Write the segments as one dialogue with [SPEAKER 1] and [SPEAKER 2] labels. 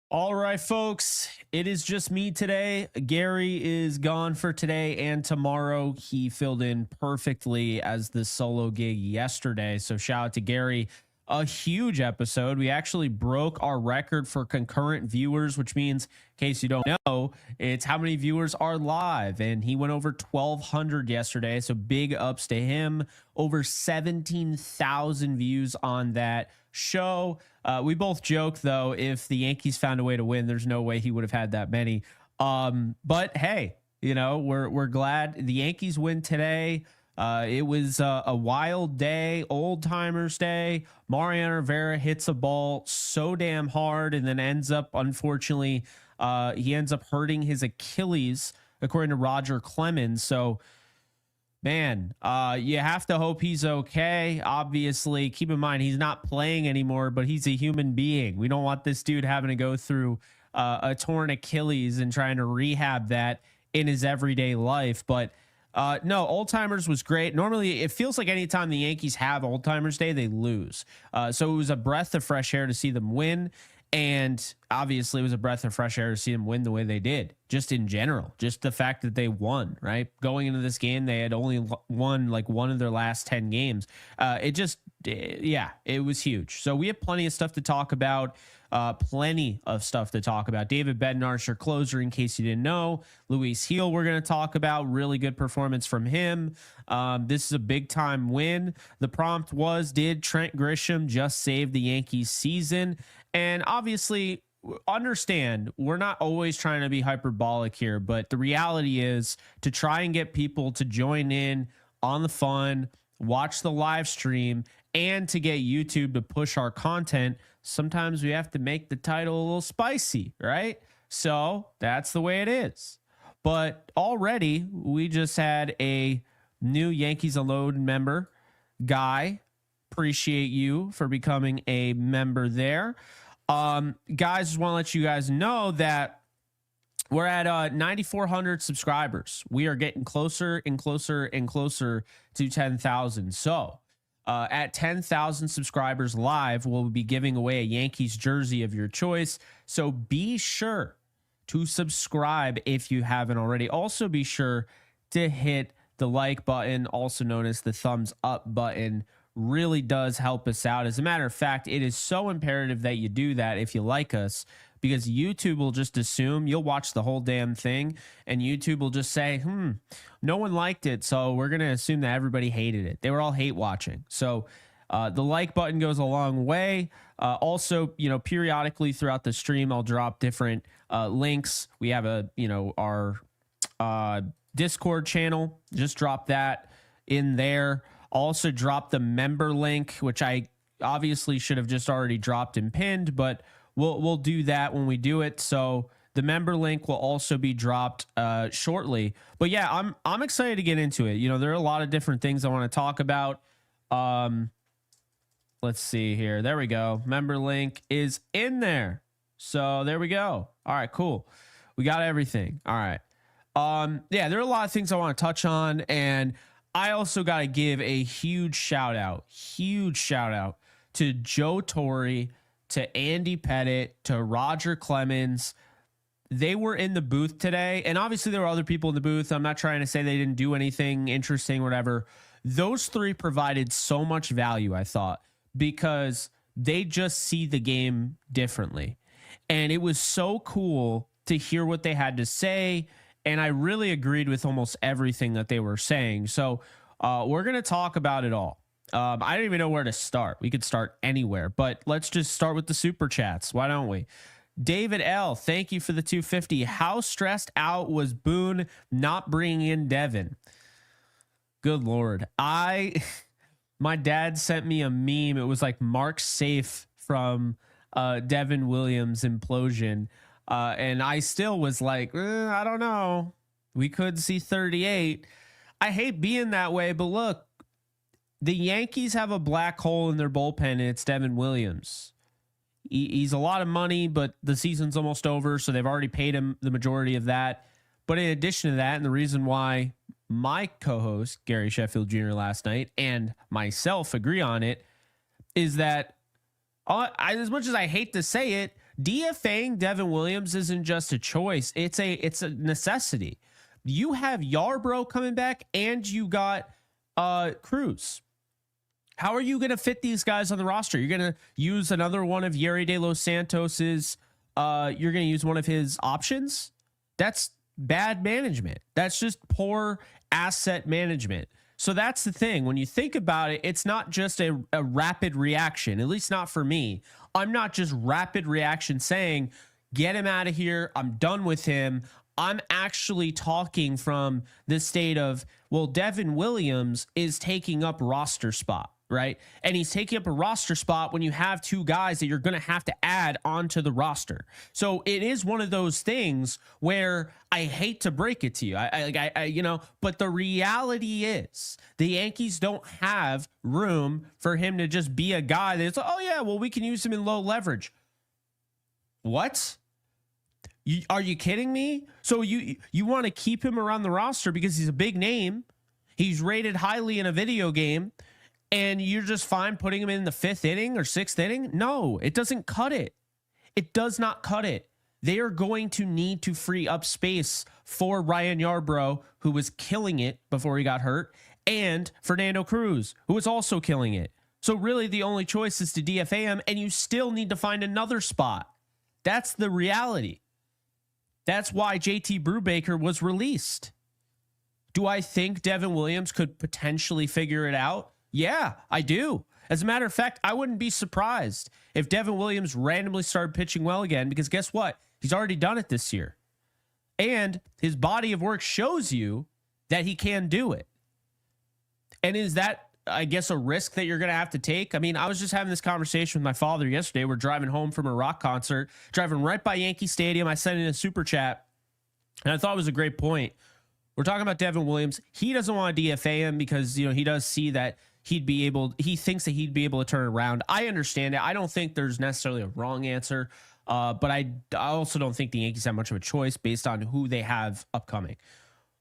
[SPEAKER 1] All right, folks, it is just me today. Gary is gone for today and tomorrow. He filled in perfectly as the solo gig yesterday. So shout out to Gary. A huge episode. We actually broke our record for concurrent viewers, which means, in case you don't know, it's how many viewers are live. And he went over 1,200 yesterday. So big ups to him. Over 17,000 views on that show. We both joke, though, if the Yankees found a way to win, there's no way he would have had that many. But hey, we're glad the Yankees win today. It was a wild day, old timers day. Mariano Rivera hits a ball so damn hard and then ends up, unfortunately, he ends up hurting his Achilles, according to Roger Clemens. So, man, you have to hope he's okay. Obviously, keep in mind, he's not playing anymore, but he's a human being. We don't want this dude having to go through a torn Achilles and trying to rehab that in his everyday life. But no, Old Timers was great. Normally, it feels like anytime the Yankees have Old Timers Day, they lose. So it was a breath of fresh air to see them win. And obviously, it was a breath of fresh air to see them win the way they did, just in general. Just the fact that they won, right? Going into this game, they had only won like one of their last 10 games. It was huge. So we have plenty of stuff to talk about. David Bednar's your closer, in case you didn't know. Luis Heel, we're going to talk about. Really good performance from him. This is a big time win. The prompt was, did Trent Grisham just save the Yankees season? And obviously, understand, we're not always trying to be hyperbolic here, but the reality is to try and get people to join in on the fun, watch the live stream, and to get YouTube to push our content, sometimes we have to make the title a little spicy, right? So that's the way it is. But already we just had a new Yankees Unload member. Guy, appreciate you for becoming a member there. Guys, just want to let you guys know that we're at 9,400 subscribers. We are getting closer and closer and closer to 10,000. So at 10,000 subscribers live, we'll be giving away a Yankees jersey of your choice. So be sure to subscribe if you haven't already. Also be sure to hit the like button, also known as the thumbs up button. Really does help us out. As a matter of fact, it is so imperative that you do that if you like us, because YouTube will just assume you'll watch the whole damn thing and YouTube will just say, no one liked it, so we're going to assume that everybody hated it. They were all hate watching. So the like button goes a long way. Also, periodically throughout the stream, I'll drop different links. We have our Discord channel. Just drop that in there. Also drop the member link, which I obviously should have just already dropped and pinned, but we'll do that when we do it. So the member link will also be dropped shortly. But yeah, I'm excited to get into it. There are a lot of different things I want to talk about. Let's see here. There we go. Member link is in there. So there we go. All right, cool. We got everything. All right. There are a lot of things I want to touch on, and I also got to give a huge shout out to Joe Torre, to Andy Pettit, to Roger Clemens. They were in the booth today, and obviously there were other people in the booth. I'm not trying to say they didn't do anything interesting, whatever. Those three provided so much value, I thought, because they just see the game differently. And it was so cool to hear what they had to say. And I really agreed with almost everything that they were saying. So we're going to talk about it all. I don't even know where to start. We could start anywhere, but let's just start with the super chats. Why don't we? David L., thank you for the 250. How stressed out was Boone not bringing in Devin? Good Lord. My dad sent me a meme. It was like Mark Safe from Devin Williams implosion. And I still was like, I don't know. We could see 38. I hate being that way, but look, the Yankees have a black hole in their bullpen, and it's Devin Williams. He's a lot of money, but the season's almost over, so they've already paid him the majority of that. But in addition to that, and the reason why my co-host, Gary Sheffield Jr. last night, and myself agree on it, is that as much as I hate to say it, DFAing Devin Williams isn't just a choice. It's a necessity. You have Yarbrough coming back and you got Cruz. How are you going to fit these guys on the roster? You're going to use another one of Yeri de los Santos's. You're going to use one of his options. That's bad management. That's just poor asset management. So that's the thing. When you think about it, it's not just a rapid reaction, at least not for me. I'm not just rapid reaction saying, get him out of here. I'm done with him. I'm actually talking from the state of, well, Devin Williams is taking up roster spot, right? And he's taking up a roster spot when you have two guys that you're going to have to add onto the roster. So it is one of those things where I hate to break it to you. But the reality is the Yankees don't have room for him to just be a guy that's, oh yeah, well, we can use him in low leverage. What? Are you kidding me? So you want to keep him around the roster because he's a big name. He's rated highly in a video game. And you're just fine putting him in the 5th inning or 6th inning? No, it doesn't cut it. It does not cut it. They are going to need to free up space for Ryan Yarbrough, who was killing it before he got hurt, and Fernando Cruz, who was also killing it. So really the only choice is to DFA him, and you still need to find another spot. That's the reality. That's why JT Brubaker was released. Do I think Devin Williams could potentially figure it out? Yeah, I do. As a matter of fact, I wouldn't be surprised if Devin Williams randomly started pitching well again, because guess what? He's already done it this year. And his body of work shows you that he can do it. And is that, I guess, a risk that you're going to have to take? I mean, I was just having this conversation with my father yesterday. We're driving home from a rock concert, driving right by Yankee Stadium. I sent in a super chat, and I thought it was a great point. We're talking about Devin Williams. He doesn't want to DFA him because, he does see that he thinks that he'd be able to turn it around. I understand it. I don't think there's necessarily a wrong answer, but I also don't think the Yankees have much of a choice based on who they have upcoming.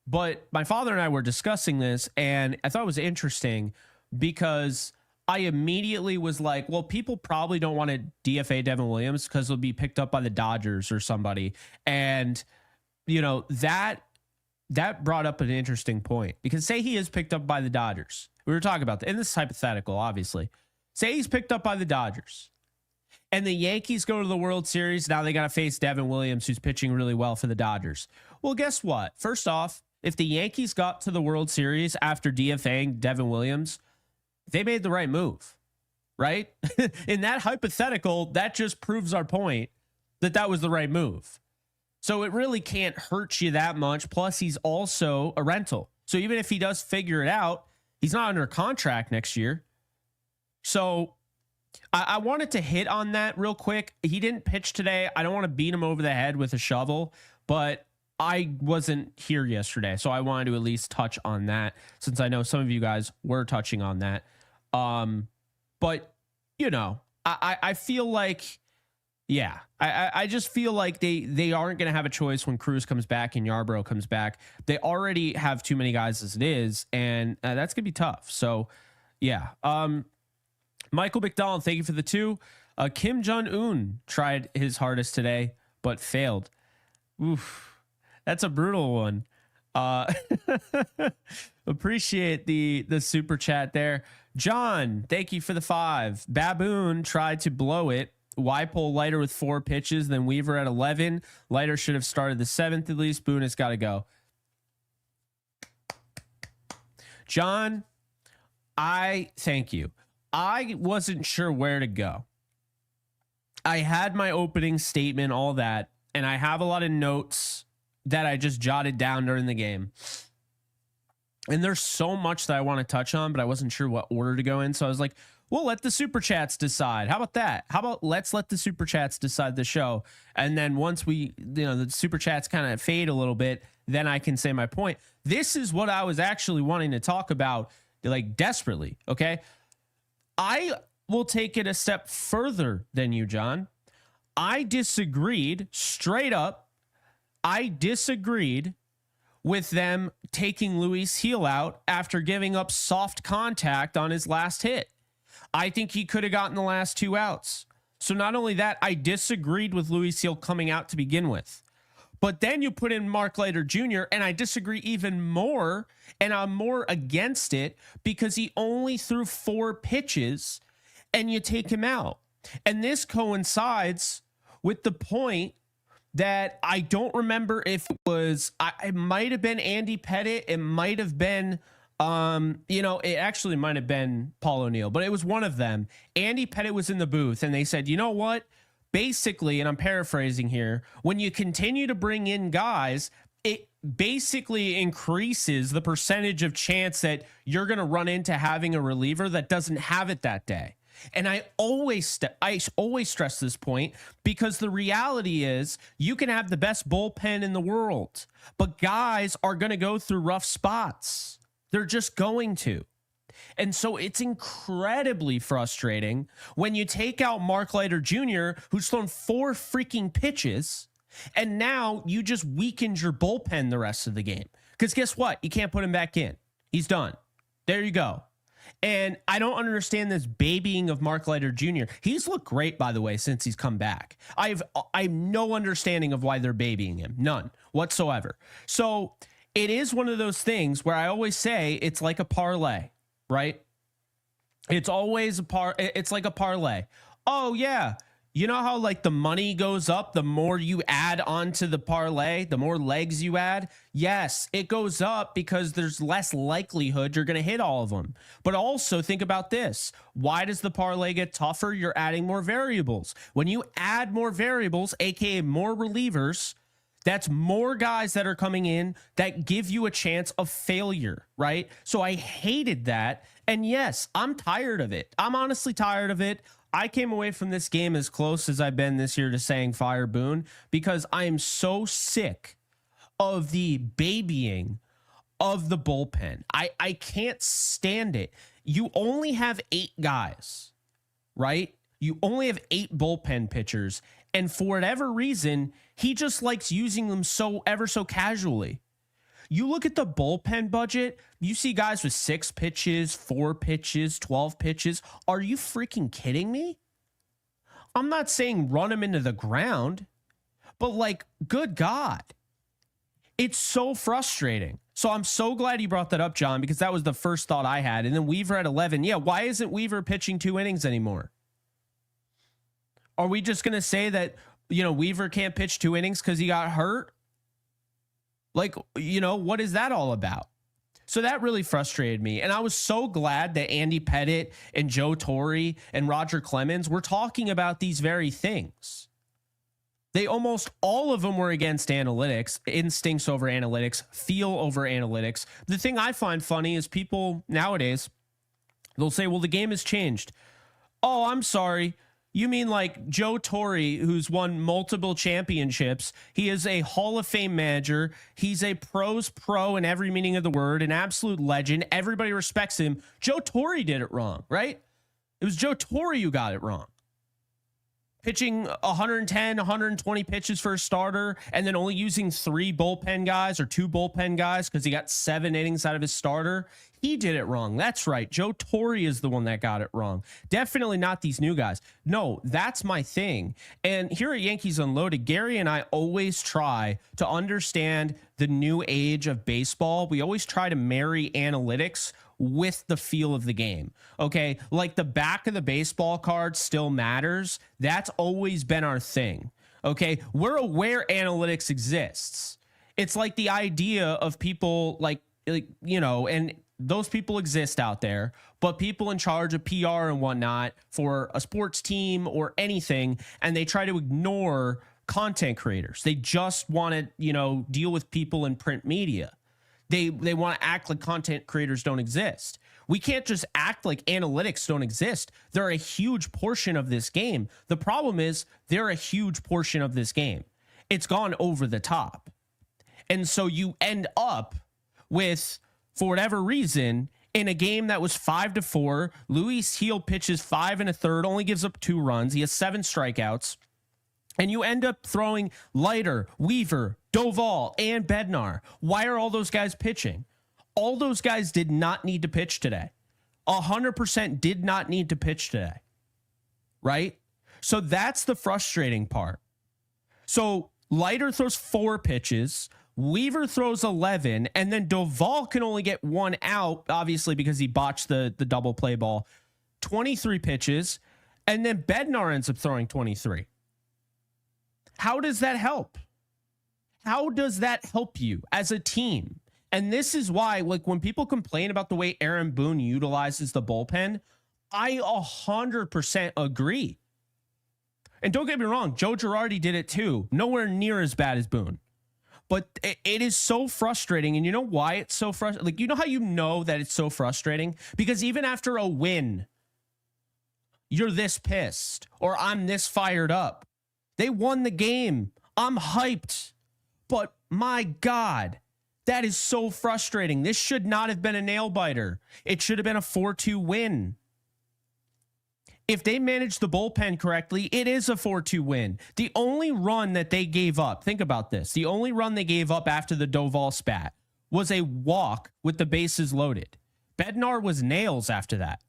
[SPEAKER 1] But my father and I were discussing this, and I thought it was interesting because I immediately was like, well, people probably don't want to DFA Devin Williams because he'll be picked up by the Dodgers or somebody. And, that brought up an interesting point, because say he is picked up by the Dodgers. We were talking about that, and this is hypothetical, obviously. Say he's picked up by the Dodgers and the Yankees go to the World Series. Now they got to face Devin Williams, who's pitching really well for the Dodgers. Well, guess what? First off, if the Yankees got to the World Series after DFAing Devin Williams, they made the right move, right? In that hypothetical, that just proves our point that was the right move. So it really can't hurt you that much. Plus, he's also a rental. So even if he does figure it out, he's not under contract next year. So I wanted to hit on that real quick. He didn't pitch today. I don't want to beat him over the head with a shovel, but I wasn't here yesterday. So I wanted to at least touch on that, since I know some of you guys were touching on that. But, I feel like, yeah, I just feel like they aren't going to have a choice when Cruz comes back and Yarbrough comes back. They already have too many guys as it is, and that's going to be tough. So, yeah. Michael McDonald, thank you for the 2. Kim Jong-un tried his hardest today, but failed. Oof, that's a brutal one. Appreciate the super chat there. John, thank you for the 5. Baboon tried to blow it. Why pull Leiter with 4 pitches, then Weaver at 11? Leiter should have started the 7th at least. Boone has got to go. John, I thank you. I wasn't sure where to go. I had my opening statement, all that, and I have a lot of notes that I just jotted down during the game. And there's so much that I want to touch on, but I wasn't sure what order to go in. So I was like, we'll let the super chats decide. How about that? How about let's let the super chats decide the show? And then once the super chats kind of fade a little bit, then I can say my point. This is what I was actually wanting to talk about, like, desperately. Okay. I will take it a step further than you, John. I disagreed straight up. I disagreed with them taking Luis Heel out after giving up soft contact on his last hit. I think he could have gotten the last 2 outs. So not only that, I disagreed with Luis Hill coming out to begin with. But then you put in Mark Leiter Jr., and I disagree even more, and I'm more against it because he only threw 4 pitches, and you take him out. And this coincides with the point that I don't remember if it was, it might have been Andy Pettit. It might have been, it actually might have been Paul O'Neill, but it was one of them. Andy Pettit was in the booth and they said, you know what? Basically, and I'm paraphrasing here, when you continue to bring in guys, it basically increases the percentage of chance that you're going to run into having a reliever that doesn't have it that day. And I always stress this point because the reality is you can have the best bullpen in the world, but guys are going to go through rough spots. They're just going to. And so it's incredibly frustrating when you take out Mark Leiter Jr., who's thrown 4 freaking pitches, and now you just weakened your bullpen the rest of the game. Because guess what? You can't put him back in. He's done. There you go. And I don't understand this babying of Mark Leiter Jr. He's looked great, by the way, since he's come back. I have no understanding of why they're babying him. None whatsoever. So it is one of those things where I always say it's like a parlay, right? It's always it's like a parlay. Oh, yeah. You know how like the money goes up the more you add onto the parlay, the more legs you add? Yes, it goes up because there's less likelihood you're going to hit all of them. But also think about this. Why does the parlay get tougher? You're adding more variables. When you add more variables, aka more relievers, that's more guys that are coming in that give you a chance of failure, right? So I hated that. And yes, I'm tired of it. I'm honestly tired of it. I came away from this game as close as I've been this year to saying fire Boone because I am so sick of the babying of the bullpen. I can't stand it. You only have 8 guys, right? You only have 8 bullpen pitchers. And for whatever reason, he just likes using them so ever so casually. You look at the bullpen budget, you see guys with 6 pitches, 4 pitches, 12 pitches. Are you freaking kidding me? I'm not saying run them into the ground, but like, good God. It's so frustrating. So I'm so glad you brought that up, John, because that was the first thought I had. And then Weaver at 11. Yeah, why isn't Weaver pitching 2 innings anymore? Are we just going to say that, Weaver can't pitch 2 innings because he got hurt? Like, what is that all about? So that really frustrated me. And I was so glad that Andy Pettit and Joe Torre and Roger Clemens were talking about these very things. They almost all of them were against analytics, instincts over analytics, feel over analytics. The thing I find funny is people nowadays, they'll say, well, the game has changed. Oh, I'm sorry. You mean like Joe Torre, who's won multiple championships? He is a Hall of Fame manager. He's a pro's pro in every meaning of the word, an absolute legend. Everybody respects him. Joe Torre did it wrong, right? It was Joe Torre who got it wrong. Pitching 110, 120 pitches for a starter and then only using 3 bullpen guys or 2 bullpen guys because he got 7 innings out of his starter. He did it wrong. That's right. Joe Torre is the one that got it wrong. Definitely not these new guys. No, that's my thing. And here at Yankees Unloaded, Gary and I always try to understand the new age of baseball. We always try to marry analytics with the feel of the game. Okay. Like the back of the baseball card still matters. That's always been our thing. Okay. We're aware analytics exists. It's like the idea of people and those people exist out there, but people in charge of PR and whatnot for a sports team or anything, and they try to ignore content creators. They just want to, deal with people in print media. They want to act like content creators don't exist. We can't just act like analytics don't exist. They're a huge portion of this game. The problem is they're a huge portion of this game. It's gone over the top. And so you end up with, for whatever reason, in a game that was 5-4, Luis Hill pitches 5 1/3, only gives up 2 runs. He has 7 strikeouts. And you end up throwing Leiter, Weaver, Doval, and Bednar. Why are all those guys pitching? All those guys did not need to pitch today. 100% did not need to pitch today. Right? So that's the frustrating part. So Leiter throws 4 pitches, Weaver throws 11, and then Doval can only get 1 out, obviously because he botched the double play ball. 23 pitches, and then Bednar ends up throwing 23. How does that help? How does that help you as a team? And this is why, like, when people complain about the way Aaron Boone utilizes the bullpen, I 100% agree. And don't get me wrong, Joe Girardi did it too. Nowhere near as bad as Boone. But it is so frustrating. And you know why it's so frustrating? Like, you know how you know that it's so frustrating? Because even after a win, you're this pissed or I'm this fired up. They won the game. I'm hyped. But my God, that is so frustrating. This should not have been a nail biter. It should have been a 4-2 win. If they manage the bullpen correctly, it is a 4-2 win. The only run that they gave up, think about this. The only run they gave up after the Doval spat was a walk with the bases loaded. Bednar was nails after that.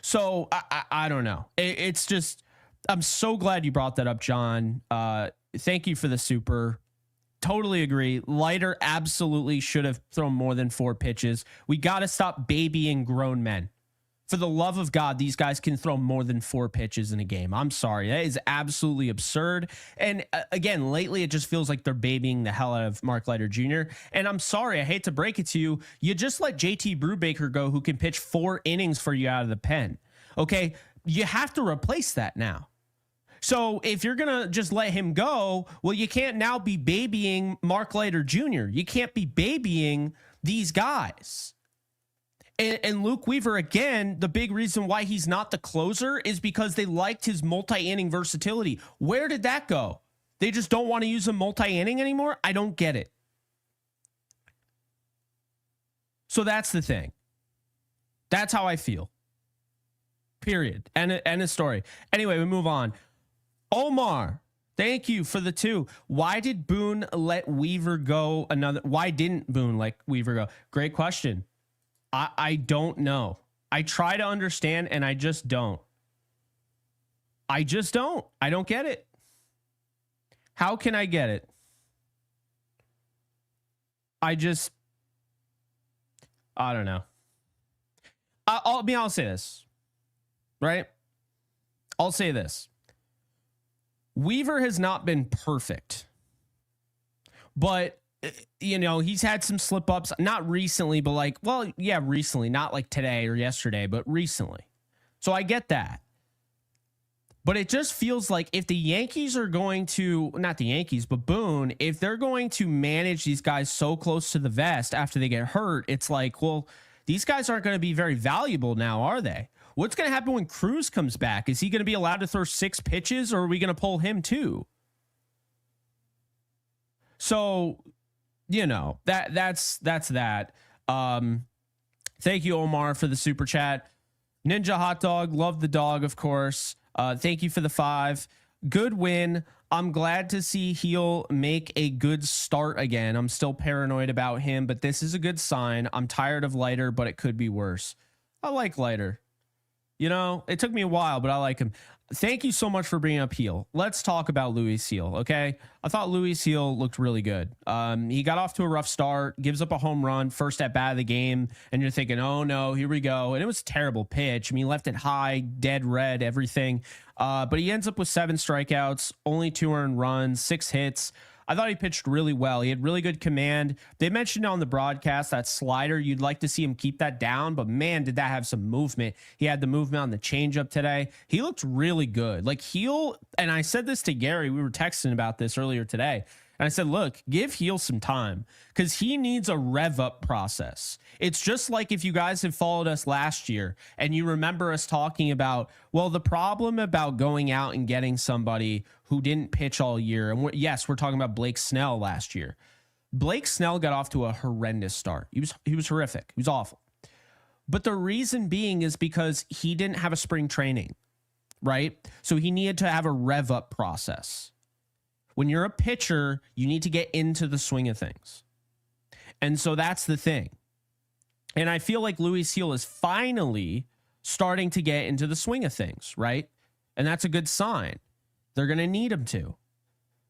[SPEAKER 1] So I don't know. It's just, I'm so glad you brought that up, John. Thank you for the super. Totally agree. Leiter absolutely should have thrown more than 4 pitches. We got to stop babying grown men. For the love of God, these guys can throw more than 4 pitches in a game. I'm sorry. That is absolutely absurd. And again, lately, it just feels like they're babying the hell out of Mark Leiter Jr. And I'm sorry. I hate to break it to you. You just let JT Brubaker go, who can pitch 4 innings for you out of the pen. Okay. You have to replace that now. So if you're going to just let him go, well, you can't now be babying Mark Leiter Jr. You can't be babying these guys. And Luke Weaver, again, the big reason why he's not the closer is because they liked his multi-inning versatility. Where did that go? They just don't want to use him multi-inning anymore? I don't get it. So that's the thing. That's how I feel. Period. And a story. Anyway, we move on. Omar, thank you for the 2. Why did Boone let Weaver go why didn't Boone let Weaver go? Great question. I don't know. I try to understand and I just don't. I don't get it. How can I get it? I don't know. I'll say this, right? I'll say this. Weaver has not been perfect, but you know, he's had some slip ups, not recently, but like, well, yeah, recently, not like today or yesterday, but recently. So I get that. But it just feels like if the Yankees are going to, not the Yankees, but Boone, if they're going to manage these guys so close to the vest after they get hurt, it's like, well, these guys aren't going to be very valuable now, are they? What's going to happen when Cruz comes back? Is he going to be allowed to throw 6 pitches or are we going to pull him too? So, you know, that's that. Thank you, Omar, for the super chat. Ninja Hot Dog, love the dog, of course. Thank you for the 5. Good win. I'm glad to see Heel make a good start again. I'm still paranoid about him, but this is a good sign. I'm tired of Leiter, but it could be worse. I like Leiter. You know, it took me a while, but I like him. Thank you so much for bringing up Heel. Let's talk about Luis Heel, okay? I thought Luis Heel looked really good. He got off to a rough start, gives up a home run, first at bat of the game, and you're thinking, oh no, here we go. And it was a terrible pitch. I mean, he left it high, dead red, everything. But he ends up with 7 strikeouts, only 2 earned runs, 6 hits. I thought he pitched really well. He had really good command. They mentioned on the broadcast that slider, you'd like to see him keep that down, but man, did that have some movement. He had the movement on the changeup today. He looked really good. Like Heel, and I said this to Gary, we were texting about this earlier today. And I said, look, give Heel some time because he needs a rev up process. It's just like if you guys have followed us last year and you remember us talking about, well, the problem about going out and getting somebody who didn't pitch all year. And yes, we're talking about Blake Snell last year. Blake Snell got off to a horrendous start. He was horrific. He was awful. But the reason being is because he didn't have a spring training, right? So he needed to have a rev up process. When you're a pitcher, you need to get into the swing of things. And so that's the thing. And I feel like Luis Heel is finally starting to get into the swing of things, right? And that's a good sign. They're going to need him to,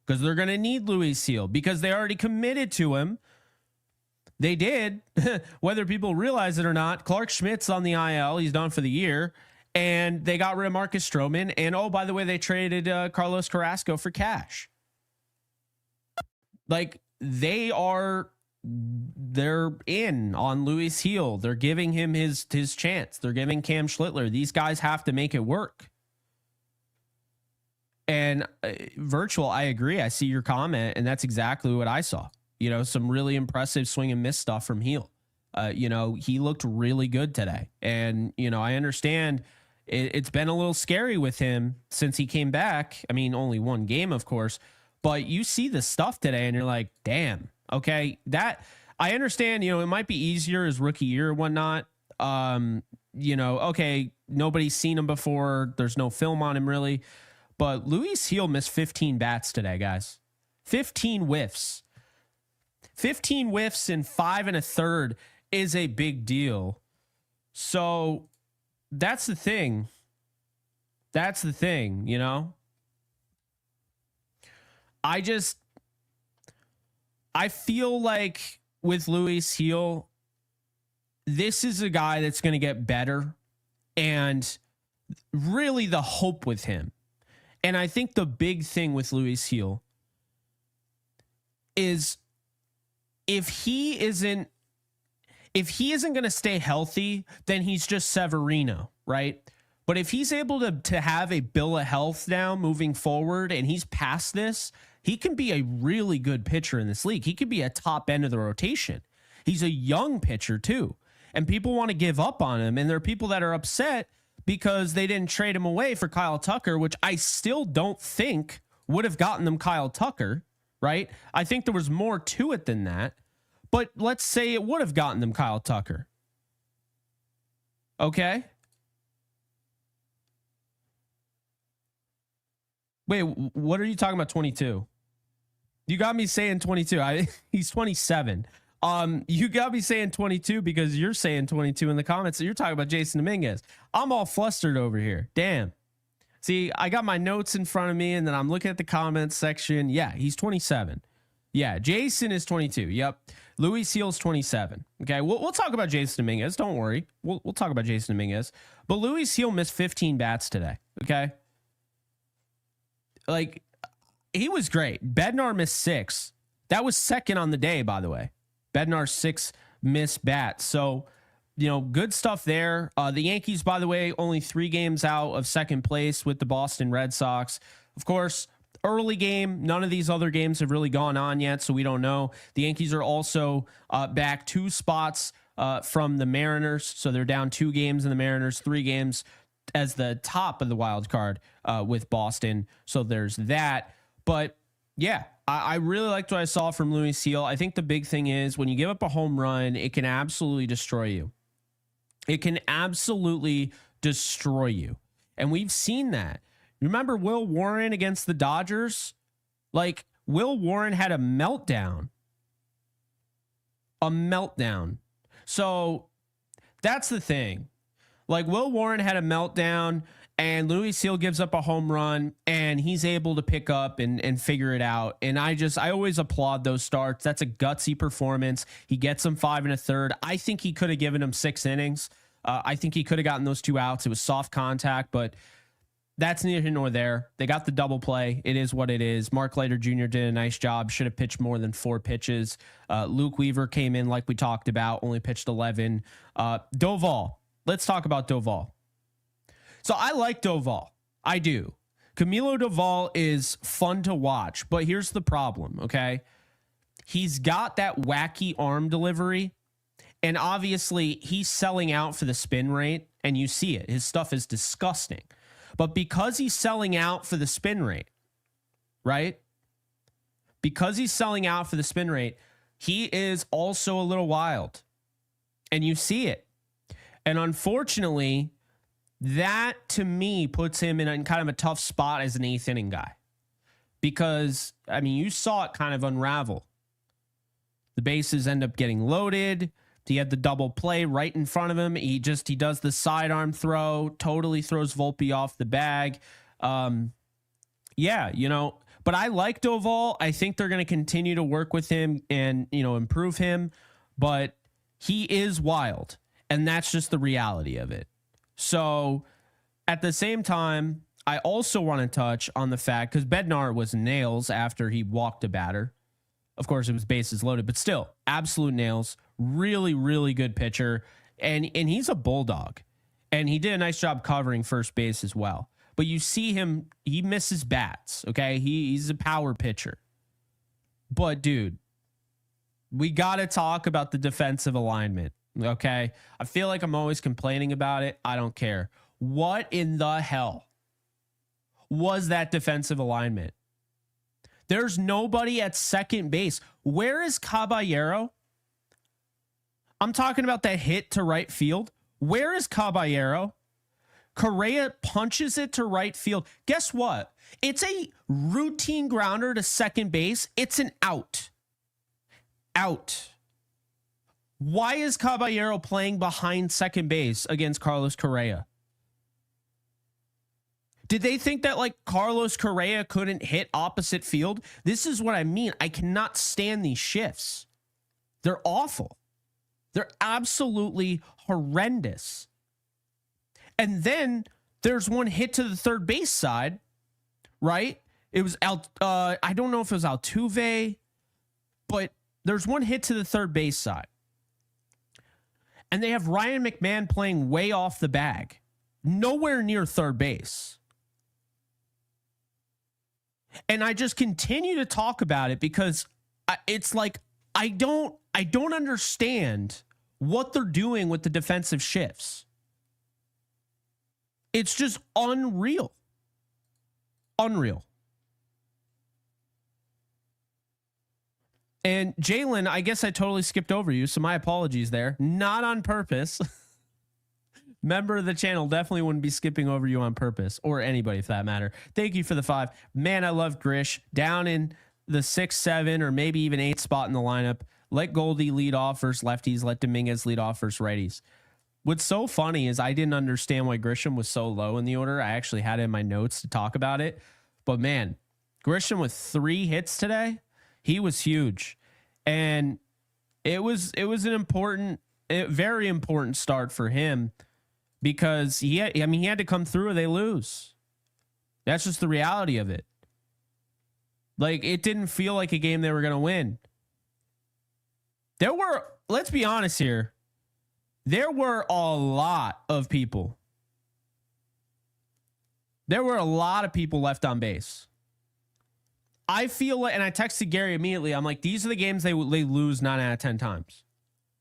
[SPEAKER 1] because they're going to need Luis Seal, because they already committed to him. They did, whether people realize it or not. Clark Schmidt's on the IL. He's done for the year. And they got rid of Marcus Stroman. And, oh, by the way, they traded Carlos Carrasco for cash. Like, they're in on Luis Heel. They're giving him his chance. They're giving Cam Schlittler. These guys have to make it work. And Virtual, I agree. I see your comment, and that's exactly what I saw. You know, some really impressive swing and miss stuff from Heel. You know, he looked really good today. And, you know, I understand it's been a little scary with him since he came back. I mean, only one game, of course. But you see the stuff today, and you're like, damn, okay, that I understand, you know, it might be easier as rookie year or whatnot. You know, okay, nobody's seen him before. There's no film on him really. But Luis Heel missed 15 bats today, guys. 15 whiffs. 15 whiffs in 5 1/3 is a big deal. So that's the thing. That's the thing, you know? I feel like with Luis Heel, this is a guy that's going to get better, and really the hope with him. And I think the big thing with Luis Heel is if he isn't going to stay healthy, then he's just Severino, right? But if he's able to have a bill of health now moving forward, and he's past this, he can be a really good pitcher in this league. He could be a top end of the rotation. He's a young pitcher too. And people want to give up on him. And there are people that are upset because they didn't trade him away for Kyle Tucker, which I still don't think would have gotten them Kyle Tucker, right? I think there was more to it than that. But let's say it would have gotten them Kyle Tucker. Okay. Wait, what are you talking about? 22? You got me saying 22. He's 27. You got me saying 22 because you're saying 22 in the comments. So you're talking about Jason Dominguez. I'm all flustered over here. Damn. See, I got my notes in front of me, and then I'm looking at the comments section. Yeah, he's 27. Yeah, Jason is 22. Yep. Luis Seal's 27. Okay, we'll talk about Jason Dominguez. Don't worry. We'll talk about Jason Dominguez. But Luis Seal missed 15 bats today. Okay. Like, he was great. Bednar missed 6. That was second on the day, by the way. Bednar's 6 missed bats. So, you know, good stuff there. The Yankees, by the way, only 3 games out of second place with the Boston Red Sox. Of course, early game. None of these other games have really gone on yet, so we don't know. The Yankees are also back 2 spots from the Mariners. So they're down 2 games in the Mariners, 3 games as the top of the wild card with Boston. So there's that. But yeah, I really liked what I saw from Luis Seal. I think the big thing is when you give up a home run, it can absolutely destroy you. It can absolutely destroy you. And we've seen that. Remember Will Warren against the Dodgers? Like, Will Warren had a meltdown. A meltdown. So that's the thing. Like, Will Warren had a meltdown, and Luis Seal gives up a home run, and he's able to pick up and figure it out. And I always applaud those starts. That's a gutsy performance. He gets them 5 1/3. I think he could have given him 6 innings. I think he could have gotten those 2 outs. It was soft contact, but that's neither here nor there. They got the double play. It is what it is. Mark Leiter Jr. did a nice job. Should have pitched more than 4 pitches. Luke Weaver came in like we talked about, only pitched 11. Doval. Let's talk about Doval. So I like Doval. I do. Camilo Doval is fun to watch, but here's the problem, okay? He's got that wacky arm delivery, and obviously he's selling out for the spin rate, and you see it. His stuff is disgusting. But because he's selling out for the spin rate, right? Because he's selling out for the spin rate, he is also a little wild. And you see it. And unfortunately, that to me puts him in kind of a tough spot as an 8th inning guy. Because, I mean, you saw it kind of unravel. The bases end up getting loaded. He had the double play right in front of him. He does the sidearm throw, totally throws Volpe off the bag. Yeah, but I like Doval. I think they're going to continue to work with him and, improve him, but he is wild, and that's just the reality of it. So at the same time, I also want to touch on the fact, because Bednar was nails after he walked a batter. Of course, it was bases loaded, but still, absolute nails. Really, really good pitcher. And he's a bulldog. And he did a nice job covering first base as well. But you see him, he misses bats, okay? He's a power pitcher. But, dude, we got to talk about the defensive alignment, okay? I feel like I'm always complaining about it. I don't care. What in the hell was that defensive alignment? There's nobody at second base. Where is Caballero? I'm talking about that hit to right field. Where is Caballero? Correa punches it to right field. Guess what? It's a routine grounder to second base. It's an out. Out. Why is Caballero playing behind second base against Carlos Correa? Did they think that like Carlos Correa couldn't hit opposite field? This is what I mean. I cannot stand these shifts. They're awful. They're absolutely horrendous. And then there's one hit to the third base side, right? It was I don't know if it was Altuve, but there's one hit to the third base side. And they have Ryan McMahon playing way off the bag, nowhere near third base. And I just continue to talk about it because it's like I don't understand what they're doing with the defensive shifts. It's just unreal. Unreal. And Jalen, I guess I totally skipped over you, so my apologies there. Not on purpose. Member of the channel, definitely wouldn't be skipping over you on purpose, or anybody for that matter. Thank you for the 5. Man, I love Grish. Down in the 6, 7, or maybe even 8 spot in the lineup. Let Goldie lead off versus lefties. Let Dominguez lead off versus righties. What's so funny is I didn't understand why Grisham was so low in the order. I actually had it in my notes to talk about it. But man, Grisham with 3 hits today, he was huge. And it was an important, very important start for him because he had to come through or they lose. That's just the reality of it. Like, it didn't feel like a game they were going to win. Let's be honest here. There were a lot of people. There were a lot of people left on base. I feel like, and I texted Gary immediately. I'm like, these are the games they lose 9 out of 10 times.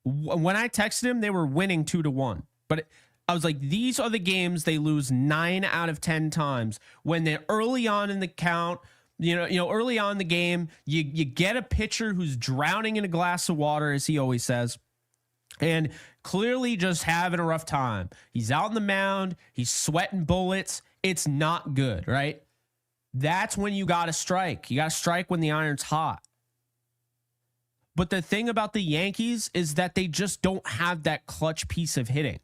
[SPEAKER 1] When I texted him, they were winning 2-1. But I was like, these are the games they lose 9 out of 10 times. When they're early on in the count, early on in the game, you get a pitcher who's drowning in a glass of water, as he always says, and clearly just having a rough time. He's out on the mound. He's sweating bullets. It's not good, right? That's when you got to strike. You got to strike when the iron's hot. But the thing about the Yankees is that they just don't have that clutch piece of hitting.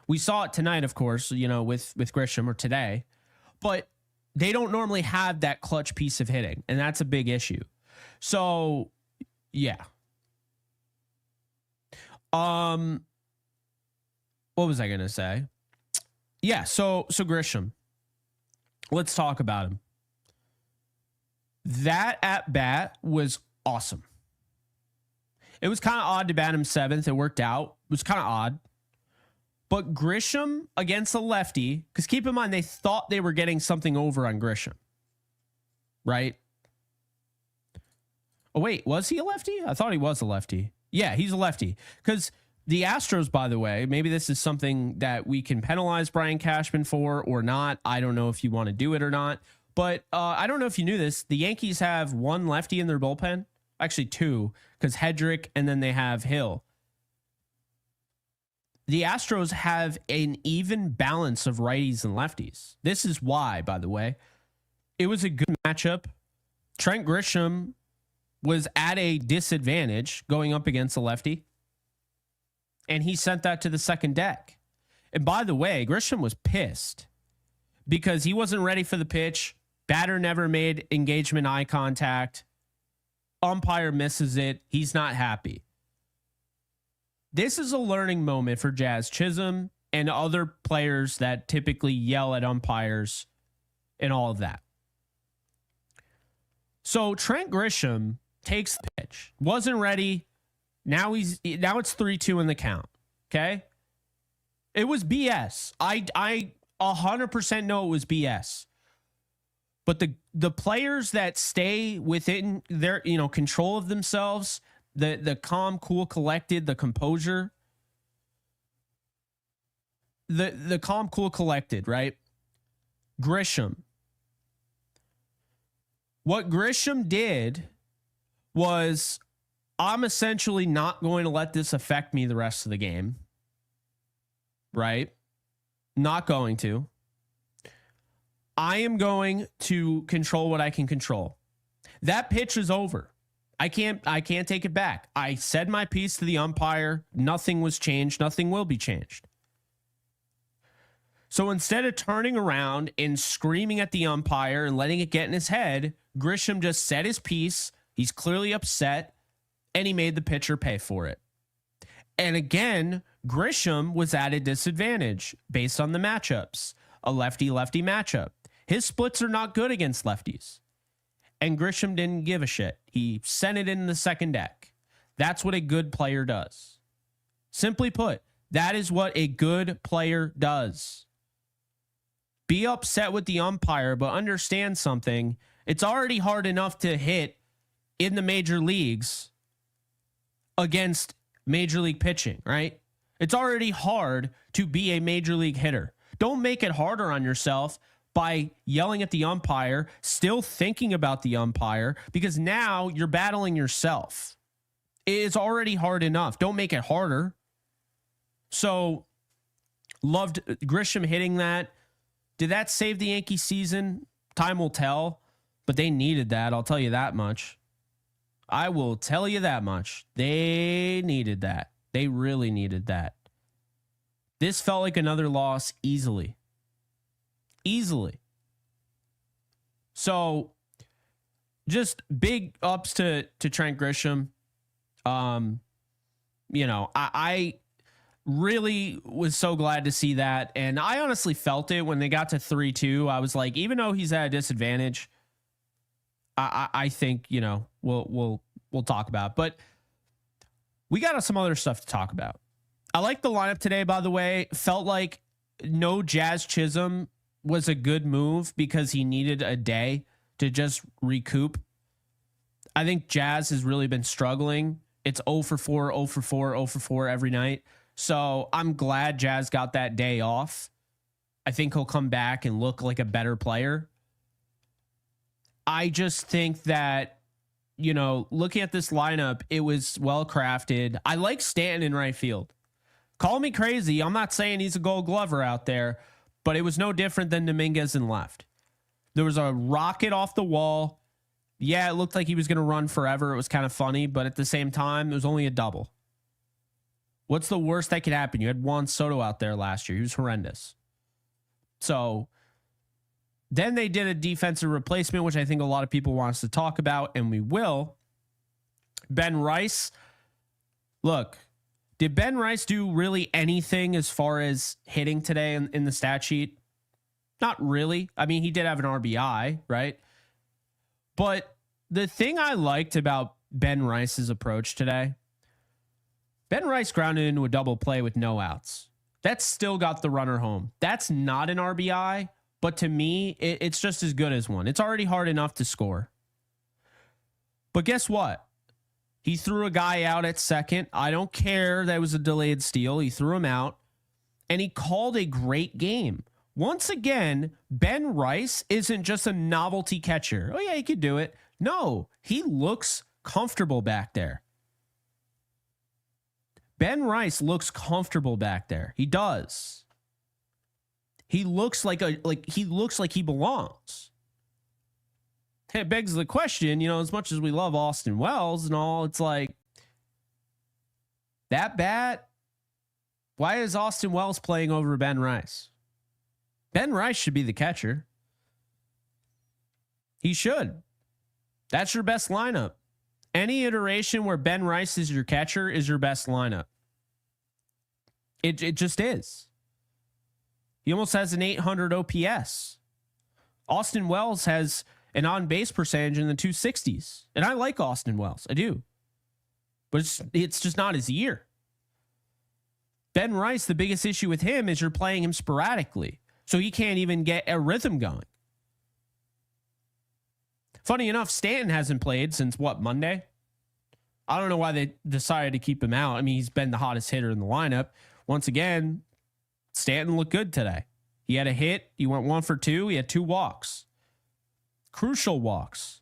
[SPEAKER 1] We saw it tonight, of course, with Grisham, or today, but they don't normally have that clutch piece of hitting, and that's a big issue. So, yeah. What was I going to say? Yeah, so Grisham. Let's talk about him. That at bat was awesome. It was kind of odd to bat him 7th. It worked out. It was kind of odd. But Grisham against a lefty, because keep in mind, they thought they were getting something over on Grisham. Right? Oh, wait, was he a lefty? I thought he was a lefty. Yeah, he's a lefty. Because the Astros, by the way, maybe this is something that we can penalize Brian Cashman for or not. I don't know if you want to do it or not. But I don't know if you knew this. The Yankees have 1 lefty in their bullpen. Actually 2, because Hedrick and then they have Hill. The Astros have an even balance of righties and lefties. This is why, by the way. It was a good matchup. Trent Grisham was at a disadvantage going up against a lefty. And he sent that to the second deck. And by the way, Grisham was pissed because he wasn't ready for the pitch. Batter never made engagement eye contact. Umpire misses it. He's not happy. This is a learning moment for Jazz Chisholm and other players that typically yell at umpires and all of that. So Trent Grisham takes the pitch. Wasn't ready. Now it's 3-2 in the count. Okay? It was BS. I 100% know it was BS. But the players that stay within their, control of themselves, the calm, cool, collected, the composure, the calm, cool, collected, right? Grisham. What Grisham did was, I'm essentially not going to let this affect me the rest of the game. Right? Not going to. I am going to control what I can control. That pitch is over. I can't take it back. I said my piece to the umpire. Nothing was changed. Nothing will be changed. So instead of turning around and screaming at the umpire and letting it get in his head, Grisham just said his piece. He's clearly upset, and he made the pitcher pay for it. And again, Grisham was at a disadvantage based on the matchups. A lefty-lefty matchup. His splits are not good against lefties. And Grisham didn't give a shit. He sent it in the second deck. That's what a good player does. Simply put, that is what a good player does. Be upset with the umpire, but understand something. It's already hard enough to hit in the major leagues against major league pitching, right? It's already hard to be a major league hitter. Don't make it harder on yourself by yelling at the umpire, still thinking about the umpire, because now you're battling yourself. It's already hard enough. Don't make it harder. So, loved Grisham hitting that. Did that save the Yankee season? Time will tell, but they needed that. I'll tell you that much. I will tell you that much. They needed that. They really needed that. This felt like another loss easily. Easily. So, just big ups to Trent Grisham. I really was so glad to see that. And I honestly felt it when they got to 3-2. I was like, even though he's at a disadvantage, I think, we'll talk about. But we got some other stuff to talk about. I like the lineup today, by the way. Felt like no Jazz Chisholm was a good move because he needed a day to just recoup. I think Jazz has really been struggling. It's 0 for 4, 0 for 4, 0 for 4 every night. So I'm glad Jazz got that day off. I think he'll come back and look like a better player. I just think that, looking at this lineup, it was well crafted. I like Stanton in right field. Call me crazy. I'm not saying he's a Gold Glover out there, but it was no different than Dominguez in left. There was a rocket off the wall. Yeah, it looked like he was going to run forever. It was kind of funny, but at the same time, it was only a double. What's the worst that could happen? You had Juan Soto out there last year. He was horrendous. So then they did a defensive replacement, which I think a lot of people want us to talk about, and we will. Ben Rice. Look, did Ben Rice do really anything as far as hitting today in the stat sheet? Not really. I mean, he did have an RBI, right? But the thing I liked about Ben Rice's approach today, Ben Rice grounded into a double play with no outs. That still got the runner home. That's not an RBI, but to me, it's just as good as one. It's already hard enough to score. But guess what? He threw a guy out at second. I don't care that it was a delayed steal. He threw him out, and he called a great game. Once again, Ben Rice isn't just a novelty catcher. Oh, yeah, he could do it. No, he looks comfortable back there. Ben Rice looks comfortable back there. He does. He looks like he belongs. It begs the question, as much as we love Austin Wells and all, it's like that bat Why is Austin Wells playing over Ben Rice? Ben Rice should be the catcher. He should. That's your best lineup. Any iteration where Ben Rice is your catcher is your best lineup. It just is. He almost has an 800 OPS. Austin Wells has an on-base percentage in the 260s. And I like Austin Wells. I do. But it's just not his year. Ben Rice, the biggest issue with him is you're playing him sporadically. So he can't even get a rhythm going. Funny enough, Stanton hasn't played since Monday? I don't know why they decided to keep him out. I mean, he's been the hottest hitter in the lineup. Once again, Stanton looked good today. He had a hit. He went 1 for 2. He had 2 walks. Crucial walks.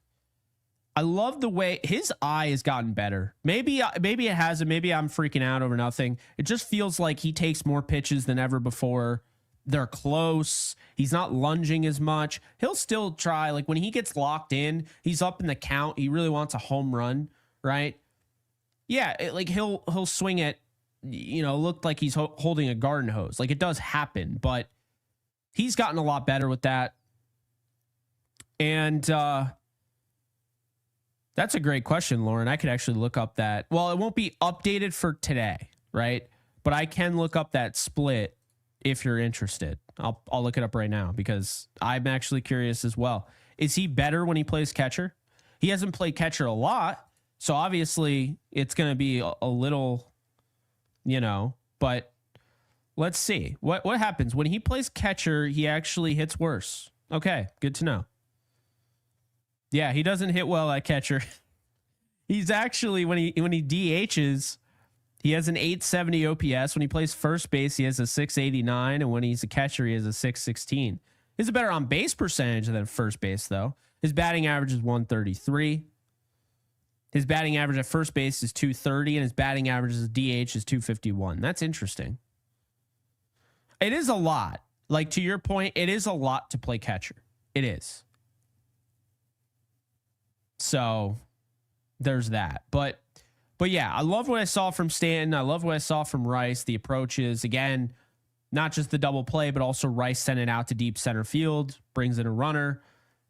[SPEAKER 1] I love the way his eye has gotten better. Maybe it hasn't. Maybe I'm freaking out over nothing. It just feels like he takes more pitches than ever before. They're close. He's not lunging as much. He'll still try. Like when he gets locked in, he's up in the count. He really wants a home run, right? Yeah, like he'll swing it. Looked like he's holding a garden hose. Like it does happen, but he's gotten a lot better with that. And that's a great question, Lauren. I could actually look up that. Well, it won't be updated for today, right? But I can look up that split if you're interested. I'll look it up right now because I'm actually curious as well. Is he better when he plays catcher? He hasn't played catcher a lot, so obviously it's going to be a little, but let's see. What happens when he plays catcher, he actually hits worse. Okay, good to know. Yeah, he doesn't hit well at catcher. He's actually when he DHs, he has an 870 OPS. When he plays first base, he has a 689, and when he's a catcher, he has a 616. He's a better on base percentage than first base, though. His batting average is 133. His batting average at first base is 230, and his batting average as a DH is 251. That's interesting. It is a lot. Like to your point, it is a lot to play catcher. It is. So there's that. But yeah, I love what I saw from Stanton. I love what I saw from Rice. The approaches, again, not just the double play, but also Rice sent it out to deep center field, brings in a runner.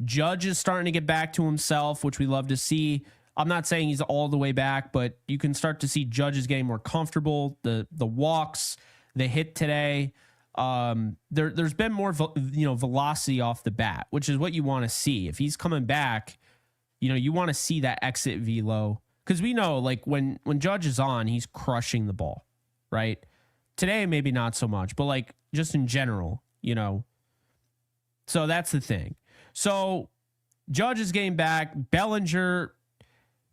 [SPEAKER 1] Judge is starting to get back to himself, which we love to see. I'm not saying he's all the way back, but you can start to see Judge is getting more comfortable. The walks, the hit today. There's been more velocity off the bat, which is what you want to see. If he's coming back, you want to see that exit velo. Because we know, like, when Judge is on, he's crushing the ball, right? Today, maybe not so much, but, like, just in general, So that's the thing. So Judge is getting back. Bellinger's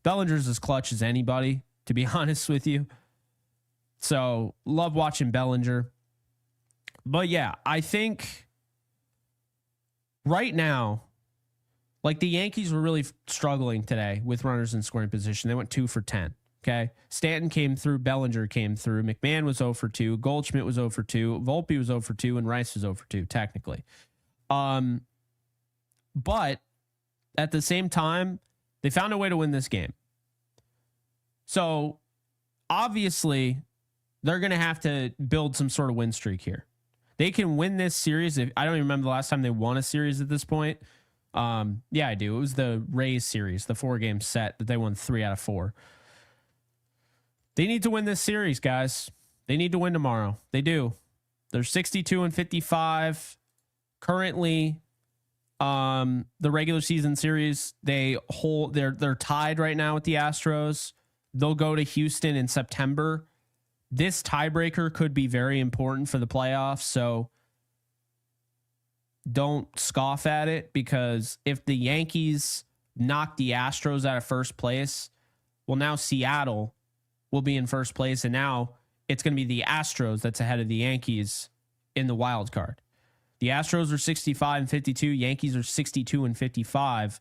[SPEAKER 1] as clutch as anybody, to be honest with you. So love watching Bellinger. But, yeah, I think right now, like the Yankees were really struggling today with runners in scoring position. They went 2 for 10. Okay. Stanton came through. Bellinger came through. McMahon was 0 for 2. Goldschmidt was 0 for 2. Volpe was 0 for 2. And Rice was 0 for 2, technically. But at the same time, they found a way to win this game. So obviously, they're going to have to build some sort of win streak here. They can win this series. I don't even remember the last time they won a series at this point. Yeah, I do. It was the Rays series, the 4-game set that they won 3 out of 4. They need to win this series, guys. They need to win tomorrow. They do. They're 62-55. Currently, the regular season series, they're tied right now with the Astros. They'll go to Houston in September. This tiebreaker could be very important for the playoffs, so don't scoff at it, because if the Yankees knock the Astros out of first place, well, now Seattle will be in first place, and now it's going to be the Astros that's ahead of the Yankees in the wild card. The Astros are 65-52. Yankees are 62-55.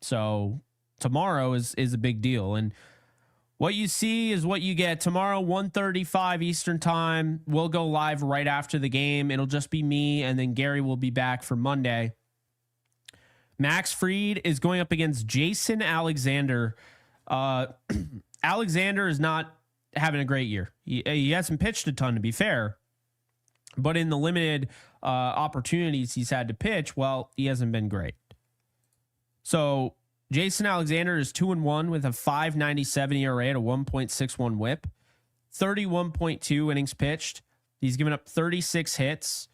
[SPEAKER 1] So tomorrow is a big deal. And what you see is what you get. Tomorrow, 1:35 Eastern time. We'll go live right after the game. It'll just be me, and then Gary will be back for Monday. Max Fried is going up against Jason Alexander. Alexander is not having a great year. He hasn't pitched a ton, to be fair, but in the limited opportunities he's had to pitch, well, he hasn't been great. So Jason Alexander is 2-1 with a 5.97 ERA at a 1.61 WHIP, 31.2 innings pitched. He's given up 36 hits,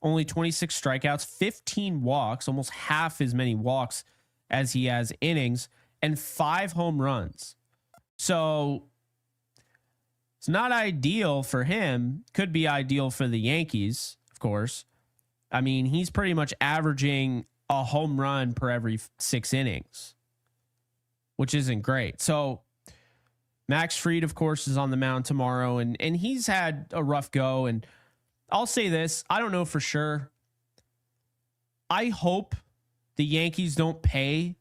[SPEAKER 1] only 26 strikeouts, 15 walks, almost half as many walks as he has innings, and 5 home runs. So it's not ideal for him. Could be ideal for the Yankees, of course. I mean, he's pretty much averaging a home run per every 6 innings, which isn't great. So Max Fried, of course, is on the mound tomorrow, and he's had a rough go. And I'll say this, I don't know for sure. I hope the Yankees don't pay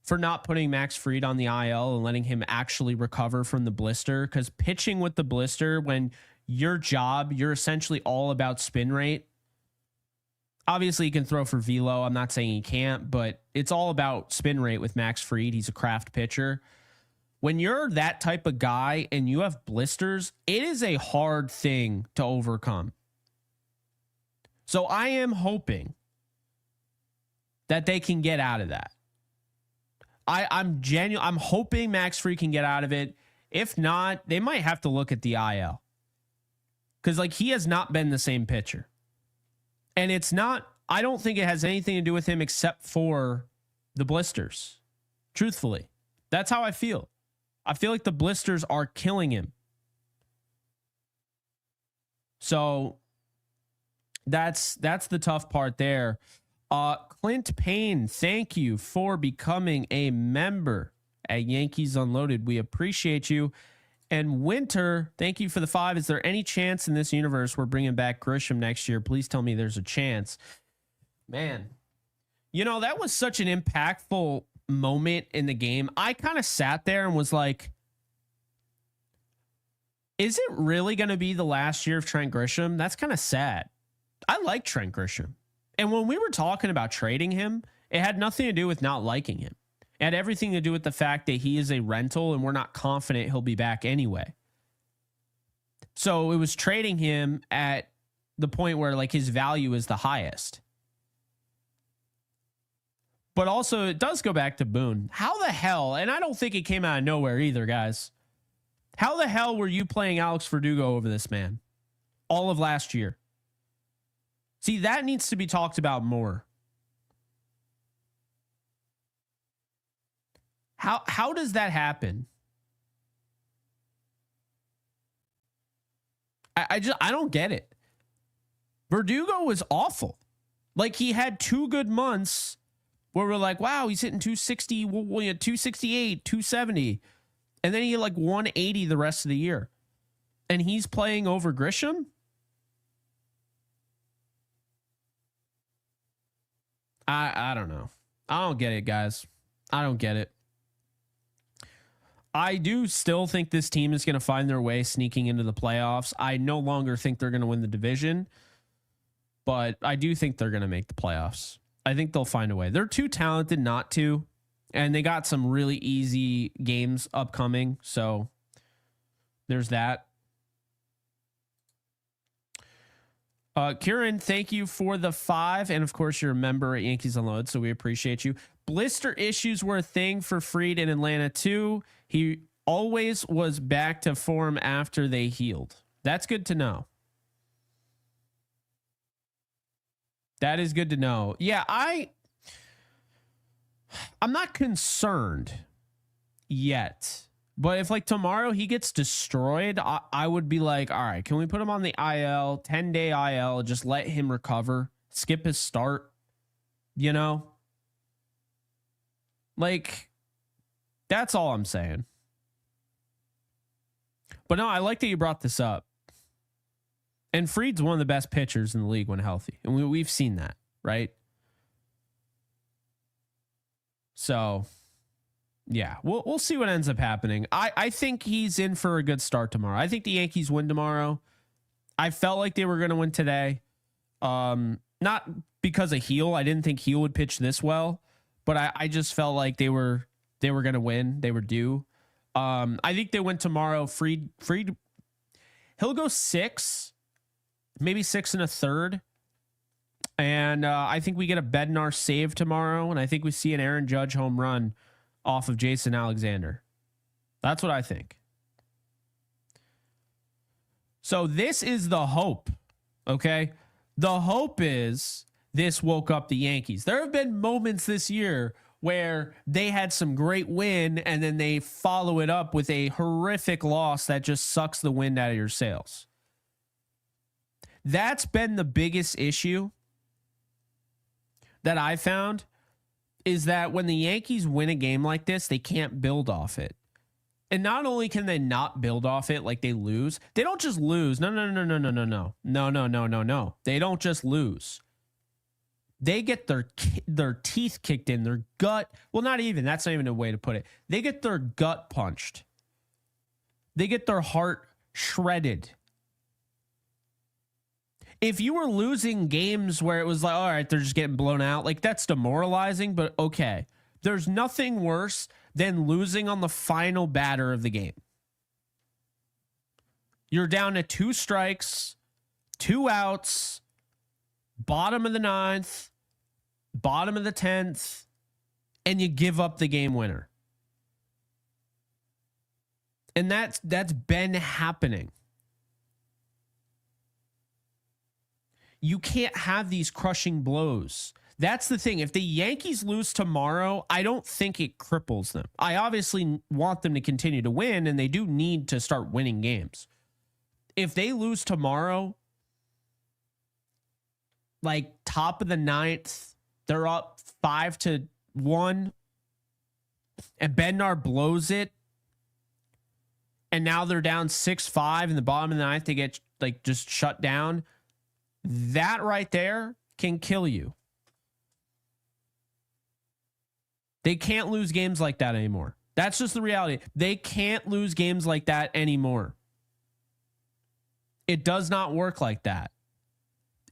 [SPEAKER 1] for not putting Max Fried on the IL and letting him actually recover from the blister, because pitching with the blister, when your job, you're essentially all about spin rate. Obviously, he can throw for velo. I'm not saying he can't, but it's all about spin rate with Max Fried. He's a craft pitcher. When you're that type of guy and you have blisters, it is a hard thing to overcome. So I am hoping that they can get out of that. I'm hoping Max Fried can get out of it. If not, they might have to look at the IL. Because like he has not been the same pitcher. And it's not, I don't think it has anything to do with him except for the blisters. Truthfully. That's how I feel. I feel like the blisters are killing him. So that's the tough part there. Clint Payne, thank you for becoming a member at Yankees Unloaded. We appreciate you. And Winter, thank you for the 5. Is there any chance in this universe we're bringing back Grisham next year? Please tell me there's a chance. Man, you know, that was such an impactful moment in the game. I kind of sat there and was like, is it really going to be the last year of Trent Grisham? That's kind of sad. I like Trent Grisham. And when we were talking about trading him, it had nothing to do with not liking him. It had everything to do with the fact that he is a rental and we're not confident he'll be back anyway. So it was trading him at the point where like his value is the highest. But also it does go back to Boone. How the hell, and I don't think it came out of nowhere either, guys. How the hell were you playing Alex Verdugo over this man all of last year? See, that needs to be talked about more. How does that happen? I don't get it. Verdugo was awful. Like he had 2 good months where we're like, wow, he's hitting 260, 268, 270. And then he had like 180 the rest of the year. And he's playing over Grisham? I don't know. I don't get it, guys. I don't get it. I do still think this team is going to find their way sneaking into the playoffs. I no longer think they're going to win the division, but I do think they're going to make the playoffs. I think they'll find a way. They're too talented not to, and they got some really easy games upcoming. So there's that. Kieran, thank you for the 5. And of course, you're a member at Yankees Unloaded, so we appreciate you. Blister issues were a thing for Fried in Atlanta too. He always was back to form after they healed. That's good to know. That is good to know. Yeah, I'm not concerned yet. But if like tomorrow he gets destroyed, I would be like, all right, can we put him on the IL, 10-day IL, just let him recover, skip his start, you know? Like, that's all I'm saying. But no, I like that you brought this up. And Fried's one of the best pitchers in the league when healthy. And we've seen that, right? So, yeah, we'll see what ends up happening. I think he's in for a good start tomorrow. I think the Yankees win tomorrow. I felt like they were going to win today. Not because of Heel. I didn't think Heel would pitch this well, but I just felt like they were going to win. They were due. I think they win tomorrow. Freed. He'll go 6, maybe 6 and a third. And I think we get a Bednar save tomorrow. And I think we see an Aaron Judge home run off of Jason Alexander. That's what I think. So this is the hope. Okay. The hope is this woke up the Yankees. There have been moments this year where they had some great win and then they follow it up with a horrific loss that just sucks the wind out of your sails. That's been the biggest issue that I found, is that when the Yankees win a game like this, they can't build off it. And not only can they not build off it, like they lose, they don't just lose. No. They don't just lose. They get their teeth kicked in, their gut. Well, not even. That's not even a way to put it. They get their gut punched. They get their heart shredded. If you were losing games where it was like, all right, they're just getting blown out, like that's demoralizing, but okay. There's nothing worse than losing on the final batter of the game. You're down to 2 strikes, 2 outs, bottom of the 9th, bottom of the 10th, and you give up the game winner. And that's been happening. You can't have these crushing blows. That's the thing. If the Yankees lose tomorrow, I don't think it cripples them. I obviously want them to continue to win, and they do need to start winning games. If they lose tomorrow, like top of the 9th, they're up 5-1, and Bednar blows it, and now they're down 6-5 in the bottom of the 9th. They get like just shut down. That right there can kill you. They can't lose games like that anymore. That's just the reality. They can't lose games like that anymore. It does not work like that.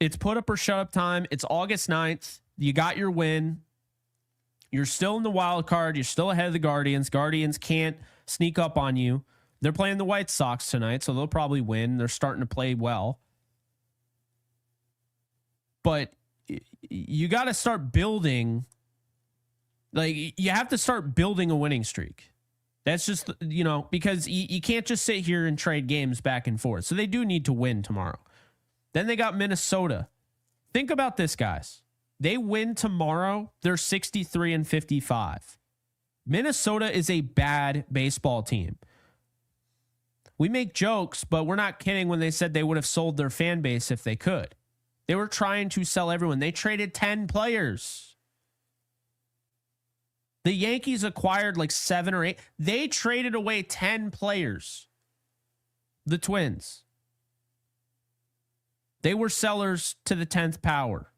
[SPEAKER 1] It's put up or shut up time. It's August 9th. You got your win. You're still in the wild card. You're still ahead of the Guardians. Guardians can't sneak up on you. They're playing the White Sox tonight, so they'll probably win. They're starting to play well. But you got to start building. Like, you have to start building a winning streak. That's just, because you can't just sit here and trade games back and forth. So they do need to win tomorrow. Then they got Minnesota. Think about this, guys. They win tomorrow, they're 63-55. Minnesota is a bad baseball team. We make jokes, but we're not kidding when they said they would have sold their fan base if they could. They were trying to sell everyone. They traded 10 players. The Yankees acquired like 7 or 8. They traded away 10 players. The Twins. They were sellers to the 10th power.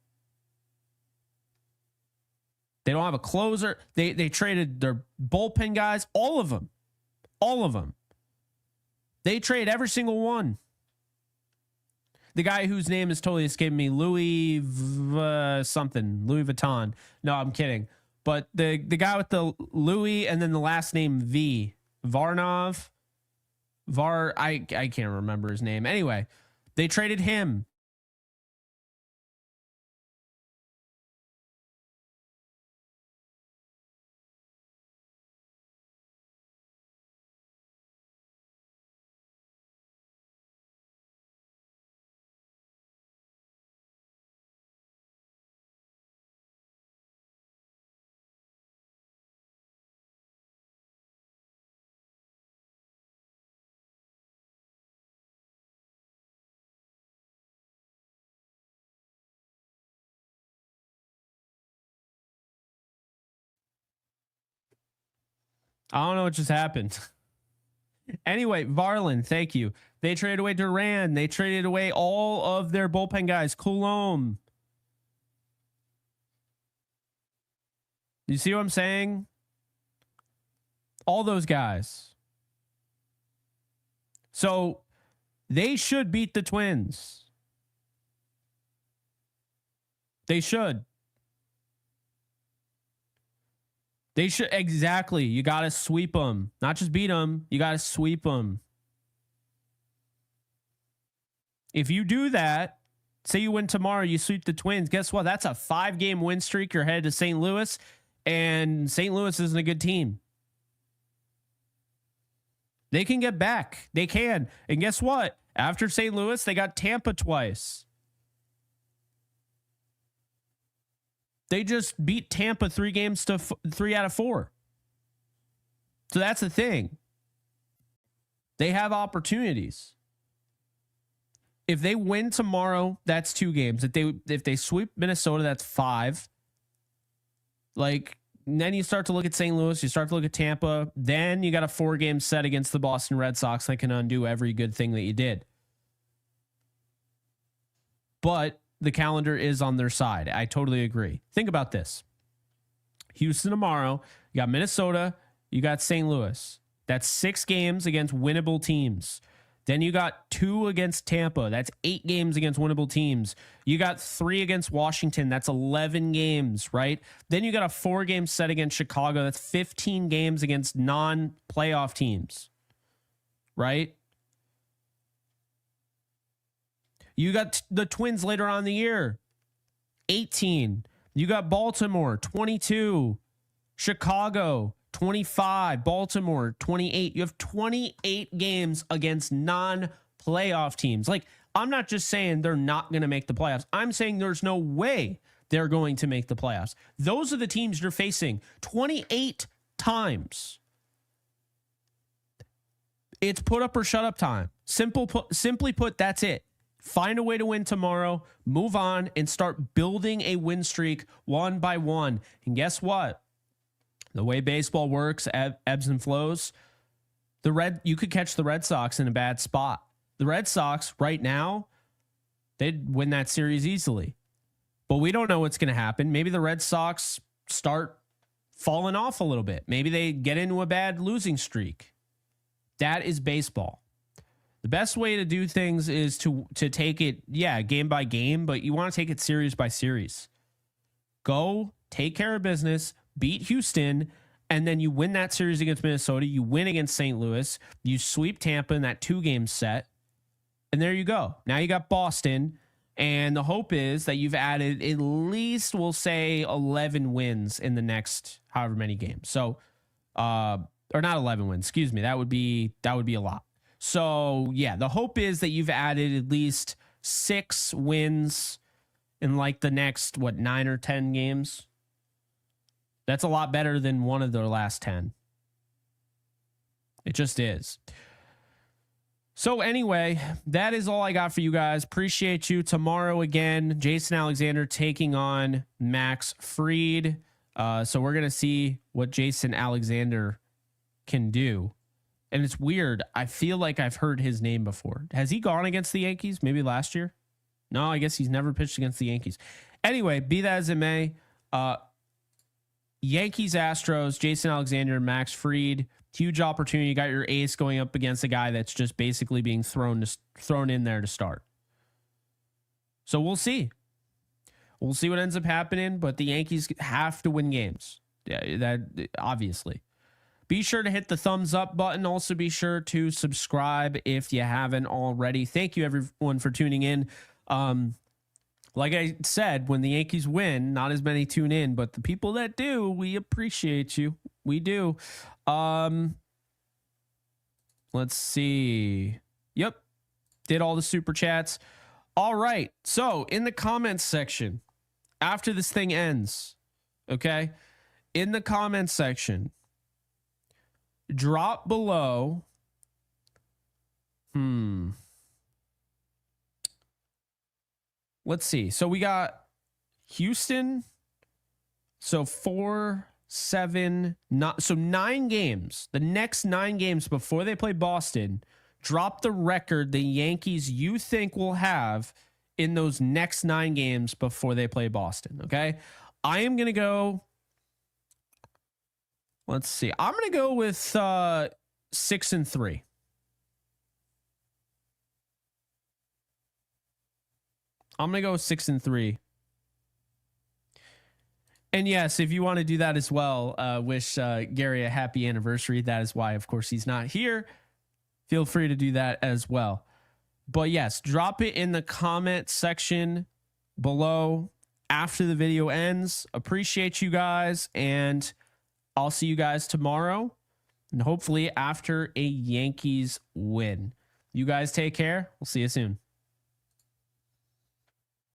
[SPEAKER 1] They don't have a closer. They traded their bullpen guys. All of them. All of them. They trade every single one. The guy whose name is totally escaping me, Louis Vuitton. No, I'm kidding. But the guy with the Louis and then the last name V, Varnov, I can't remember his name. Anyway, they traded him. I don't know what just happened. Anyway, Varlin, thank you. They traded away Duran. They traded away all of their bullpen guys. Coulomb. You see what I'm saying? All those guys. So they should beat the Twins. They should. They should. Exactly. You got to sweep them, not just beat them. You got to sweep them. If you do that, say you win tomorrow, you sweep the Twins. Guess what? That's a 5-game win streak. You're headed to St. Louis, and St. Louis isn't a good team. They can get back. They can. And guess what? After St. Louis, they got Tampa twice. They just beat Tampa 3 games to 3 out of 4. So that's the thing. They have opportunities. If they win tomorrow, that's 2 games. If they sweep Minnesota, that's 5. Like, then you start to look at St. Louis, you start to look at Tampa, then you got a 4-game set against the Boston Red Sox that can undo every good thing that you did. But the calendar is on their side. I totally agree. Think about this. Houston tomorrow, you got Minnesota, you got St. Louis. That's 6 games against winnable teams. Then you got 2 against Tampa. That's 8 games against winnable teams. You got 3 against Washington. That's 11 games, right? Then you got a 4-game set against Chicago. That's 15 games against non-playoff teams, right? You got the Twins later on in the year, 18. You got Baltimore, 22. Chicago, 25. Baltimore, 28. You have 28 games against non-playoff teams. Like, I'm not just saying they're not going to make the playoffs. I'm saying there's no way they're going to make the playoffs. Those are the teams you're facing 28 times. It's put up or shut up time. Simply put, that's it. Find a way to win tomorrow, move on, and start building a win streak one by one. And guess what? The way baseball works, ebbs and flows. You could catch the Red Sox in a bad spot. The Red Sox right now, they'd win that series easily. But we don't know what's going to happen. Maybe the Red Sox start falling off a little bit. Maybe they get into a bad losing streak. That is baseball. The best way to do things is to take it, game by game, but you want to take it series by series. Go take care of business, beat Houston, and then you win that series against Minnesota. You win against St. Louis. You sweep Tampa in that 2-game set. And there you go. Now you got Boston. And the hope is that you've added at least, we'll say, 11 wins in the next however many games. So, or not 11 wins, excuse me. That would be a lot. So, yeah, the hope is that you've added at least 6 wins in like the next, 9 or 10 games. That's a lot better than one of their last 10. It just is. So anyway, that is all I got for you guys. Appreciate you. Tomorrow again, Jason Alexander taking on Max Fried. So we're going to see what Jason Alexander can do. And it's weird. I feel like I've heard his name before. Has he gone against the Yankees? Maybe last year? No, I guess he's never pitched against the Yankees. Anyway, be that as it may, Yankees, Astros, Jason Alexander, Max Fried. Huge opportunity. You got your ace going up against a guy that's just basically being thrown in there to start. So we'll see. We'll see what ends up happening, but the Yankees have to win games. Yeah, that obviously. Be sure to hit the thumbs up button. Also be sure to subscribe if you haven't already. Thank you everyone for tuning in. Like I said, when the Yankees win, not as many tune in, but the people that do, we appreciate you. We do. Let's see. Yep. Did all the super chats. All right. So in the comments section, after this thing ends, okay, in the comments section, drop below. Let's see. So we got Houston. So 4, 7, not so 9 games. The next 9 games before they play Boston, drop the record the Yankees you think will have in those next 9 games before they play Boston. Okay. I am going to go. Let's see. I'm going to go with 6-3. I'm going to go 6-3. And yes, if you want to do that as well, wish Gary a happy anniversary. That is why, of course, he's not here. Feel free to do that as well. But yes, drop it in the comment section below after the video ends. Appreciate you guys, and I'll see you guys tomorrow, and hopefully after a Yankees win. You guys take care. We'll see you soon.